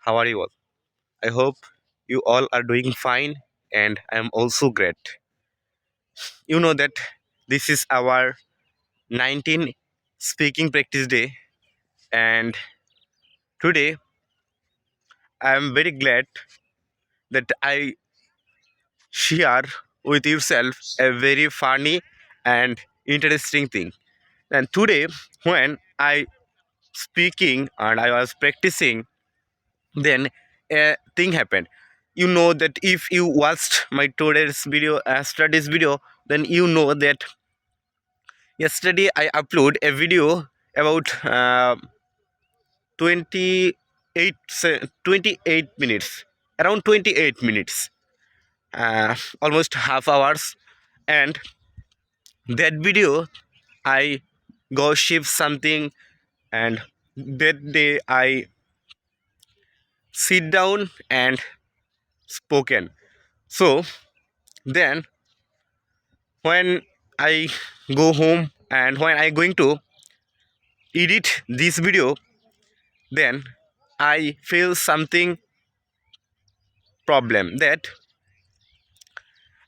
How are you all? I hope you all are doing fine and I am also great. You know that this is our 19 speaking practice day, and today I am very glad that I share with yourself a very funny and interesting thing. And today when I speaking and I was practicing, then a thing happened. You know that if you watched my today's video, studies video, then you know that yesterday I upload a video about 28 28 minutes, around 28 minutes, almost half hours. And that video I go shift something, and that day I sit down and spoken. So then when I go home and when I going to edit this video, then I feel something problem that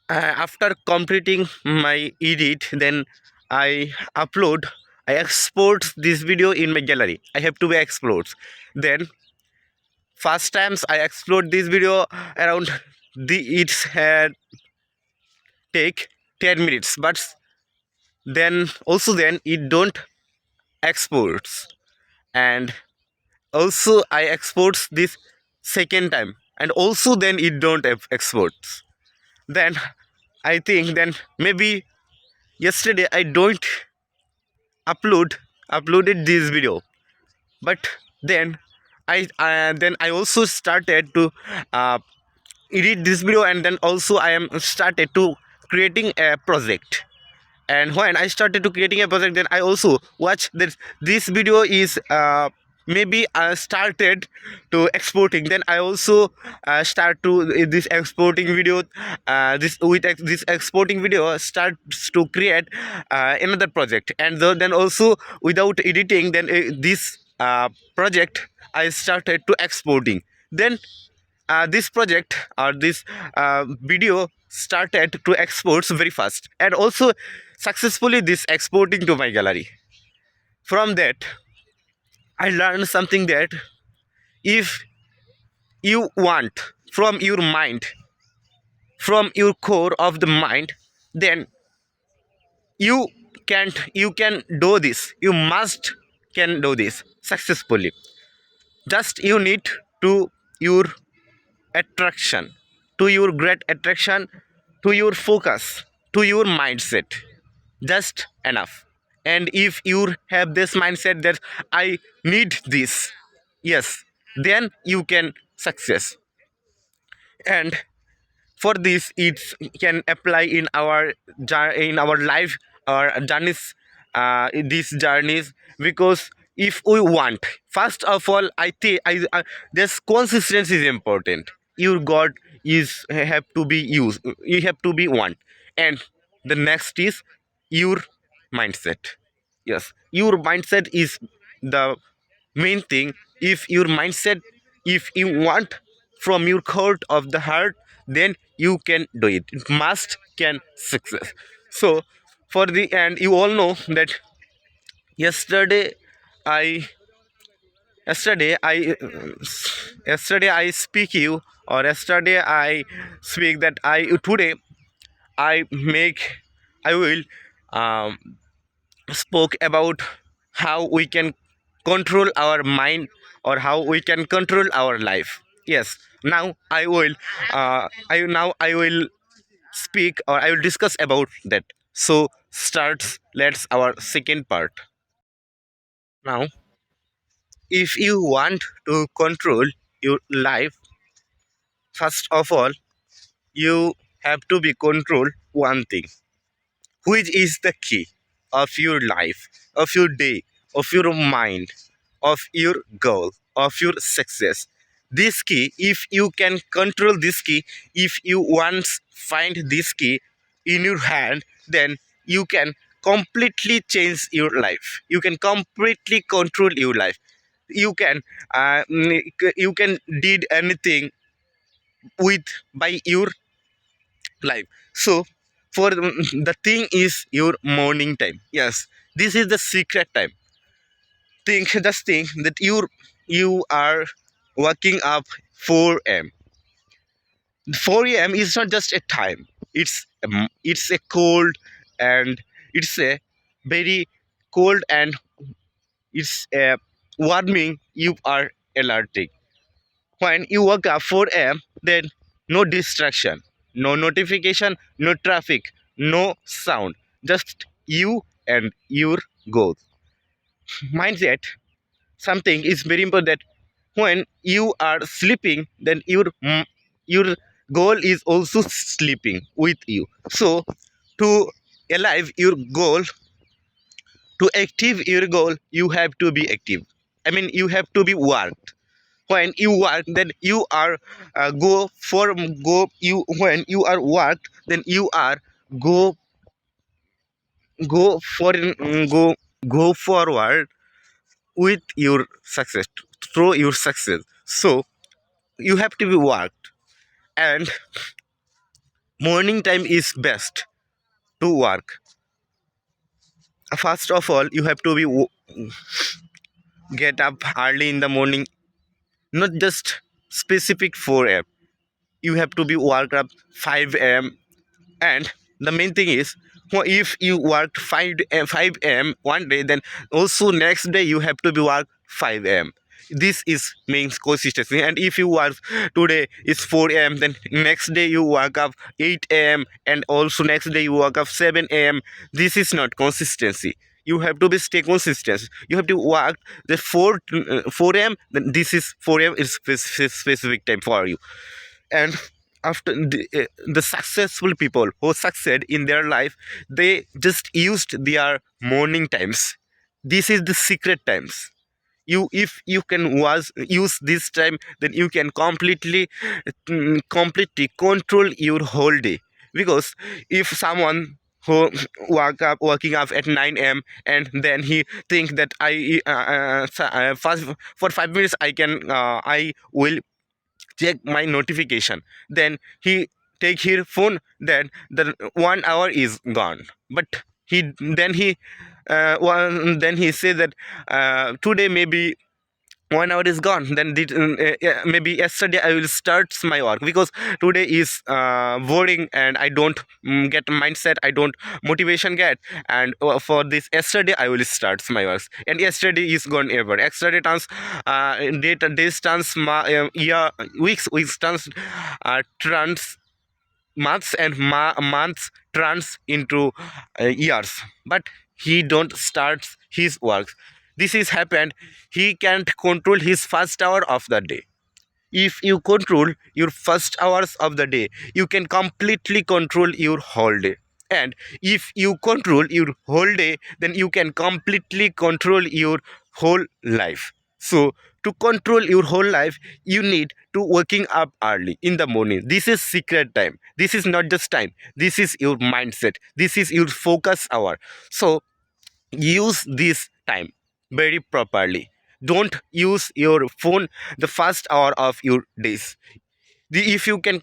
after completing my edit, then I upload, I export this video in my gallery. I have to be exports. Then first times I explode this video around it's had take 10 minutes, but then it don't exports. And also I exports this second time, and also then it don't exports. Then I think then maybe yesterday I don't uploaded this video, but then I also started to uh, edit this video, and then also I am started to creating a project. And when I started to creating a project, then I also watch that this video is maybe started to exporting. Then I also start to this exporting video, this exporting video starts to create another project. And then also without editing, then this project I started to exporting. Then this project or this video started to export very fast, and also successfully this exporting to my gallery. From that I learned something that if you want from your mind, from your core of the mind, then you you can do this, you must can do this successfully. Just you need to your attraction, to your great attraction, to your focus, to your mindset, just enough. And if you have this mindset that I need this, yes, then you can success. And for this it can apply in our in our life, our journeys, these journeys. Because if we want, first of all, I think this consistency is important. Your god is have to be used, you have to be one. And the next is your mindset. Yes, your mindset is the main thing. If your mindset, if you want from your heart of the heart, then you can do it, it must can success. So for the end, you all know that yesterday I yesterday I yesterday I speak you, or yesterday I speak that I today I make, I will um, spoke about how we can control our mind, or how we can control our life. Yes, now I will I will speak, or I will discuss about that. So starts, let's our second part. Now if you want to control your life, first of all you have to be control one thing, which is the key of your life, of your day, of your mind, of your goal, of your success. This key, if you can control this key, if you once find this key in your hand, then you can completely change your life. You can completely control your life. you can you can did anything with by your life. So for the thing is your morning time. Yes, this is the secret time. Think that you are waking up 4 a.m. 4 a.m. is not just a time. It's a cold, and it's a very cold, and it's a warming. You are alerting. When you wake up 4 a.m., then no distraction, no notification, no traffic, no sound, just you and your goal. Mindset, something is very important that when you are sleeping, then your goal is also sleeping with you. So to alive your goal, to active your goal, you have to be active. I mean, you have to be worked. When you work, then you are go for go you when you are worked, then you are go go for go forward with your success, through your success. So you have to be worked, and morning time is best to work. First of all, you have to be get up early in the morning, not just specific 4 a.m. You have to be work up 5 a.m. And the main thing is, if you worked 5 a.m. one day, then also next day you have to be work 5 a.m. This is means consistency. And if you work today is 4 a.m., then next day you wake up 8 a.m., and also next day you wake up 7 a.m. This is not consistency. You have to be stay consistent. You have to work the 4 a.m., then this is 4 a.m. is specific time for you. And after the successful people who succeed in their life, they just used their morning times. This is the secret times. You, if you can was use this time, then you can completely control your whole day. Because if someone who working up at 9 a.m., and then he think that first for 5 minutes I will check my notification, then he take his phone, then the 1 hour is gone. But then he say that today maybe 1 hour is gone, then maybe yesterday I will start my work, because today is boring and I don't get mindset, I don't motivation get. And for this yesterday I will start my works, and yesterday is gone ever. Yesterday turns days turns year, weeks turns turns months, and months turns into years. But he don't start his works. This is happened. He can't control his first hour of the day. If you control your first hours of the day, you can completely control your whole day. And if you control your whole day, then you can completely control your whole life. So to control your whole life, you need to waking up early in the morning. This is secret time. This is not just time, this is your mindset, this is your focus hour. So use this time very properly. Don't use your phone the first hour of your days. If you can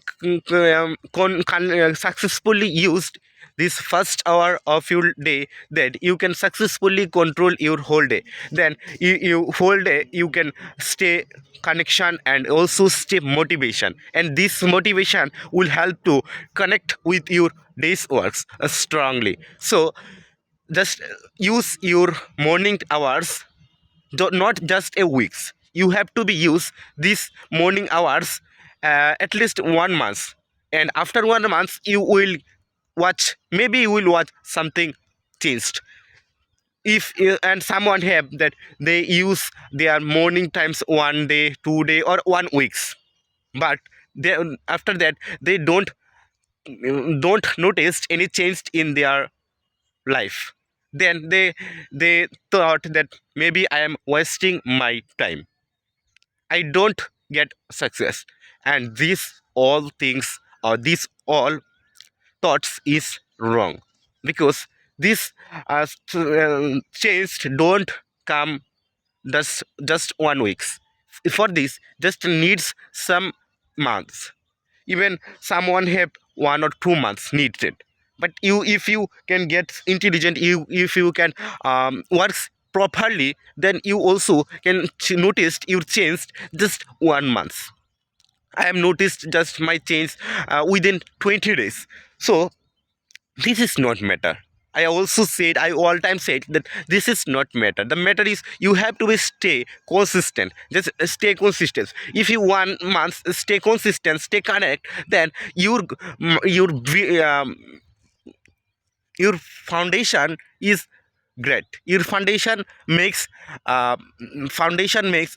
successfully use this first hour of your day, then you can successfully control your whole day. Then you whole day you can stay connection and also stay motivation, and this motivation will help to connect with your day's works strongly. So just use your morning hours, not just a weeks. You have to be use these morning hours at least 1 month, and after 1 month you will watch, maybe you will watch something changed. If and someone have that they use their morning times 1 day, 2 day, or 1 weeks, but they, after that they don't notice any change in their life. Then they thought that maybe I am wasting my time, I don't get success. And these all things, or these all thoughts is wrong. Because this change don't come just 1 weeks. For this just needs some months. Even someone have 1 or 2 months needs it. But you, if you can get intelligent, you if you can works properly, then you also can notice you changed just 1 month. I have noticed just my change within 20 days. So this is not matter. I also said, I all time said that this is not matter. The matter is you have to be stay consistent. Just stay consistent. If you 1 month stay consistent, stay connect, then your foundation is great. Your uh, foundation makes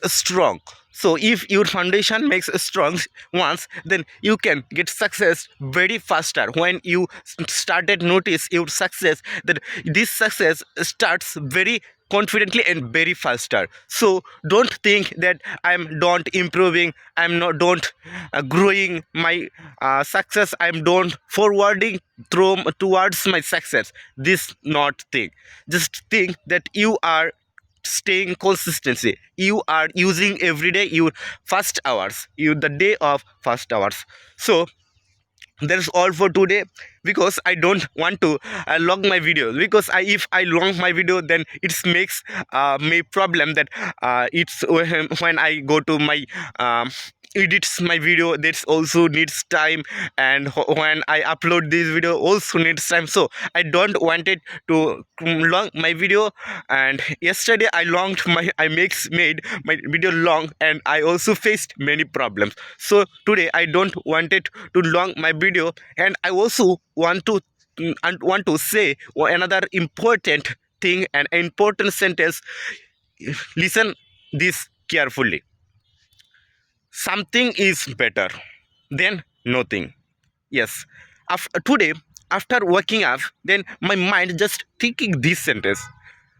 strong. So if your foundation makes strong once, then you can get success very faster. When you started notice your success, that this success starts very confidently and very faster. So don't think that I'm don't improving, I'm not don't growing my success, I'm don't forwarding through towards my success. This not thing. Just think that you are staying consistency, you are using every day your first hours, you the day of first hours. So that's all for today, because I don't want to log my video, because if I log my video, then it makes me problem that it's when I go to my edits my video, this also needs time, and when I upload this video also needs time. So I don't want it to long my video. And yesterday I made my video long, and I also faced many problems. So today I don't want it to long my video. And I also want to say another important thing, an important sentence. Listen this carefully. Something is better than nothing. Yes. Today, after waking up, then my mind just thinking this sentence.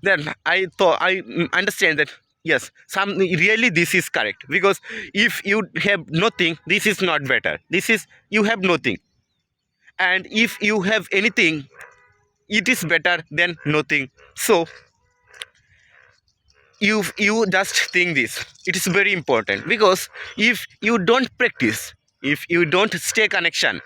Then I thought I understand that yes, some really this is correct, because if you have nothing, this is not better. This is you have nothing, and if you have anything, it is better than nothing. So you just think this, it is very important, because if you don't practice, if you don't stay connection,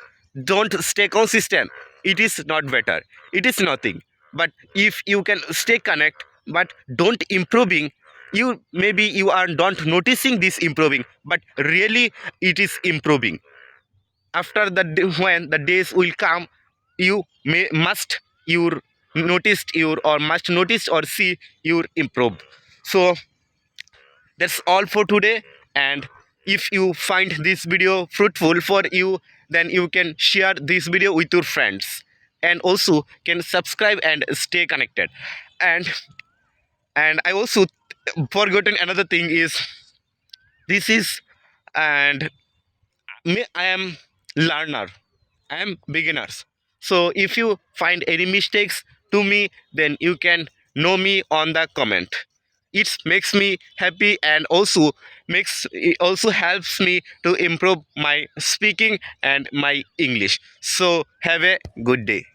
don't stay consistent, it is not better, it is nothing. But if you can stay connect but don't improving, you maybe you are not noticing this improving, but really it is improving. After the when the days will come, you must your noticed your or must notice or see your improve. So that's all for today. And if you find this video fruitful for you, then you can share this video with your friends, and also can subscribe and stay connected. And and I also forgotten another thing is this is, and me, I am learner, I am beginners. So if you find any mistakes to me, then you can know me on the comment. It makes me happy, and also makes it also helps me to improve my speaking and my English. So have a good day.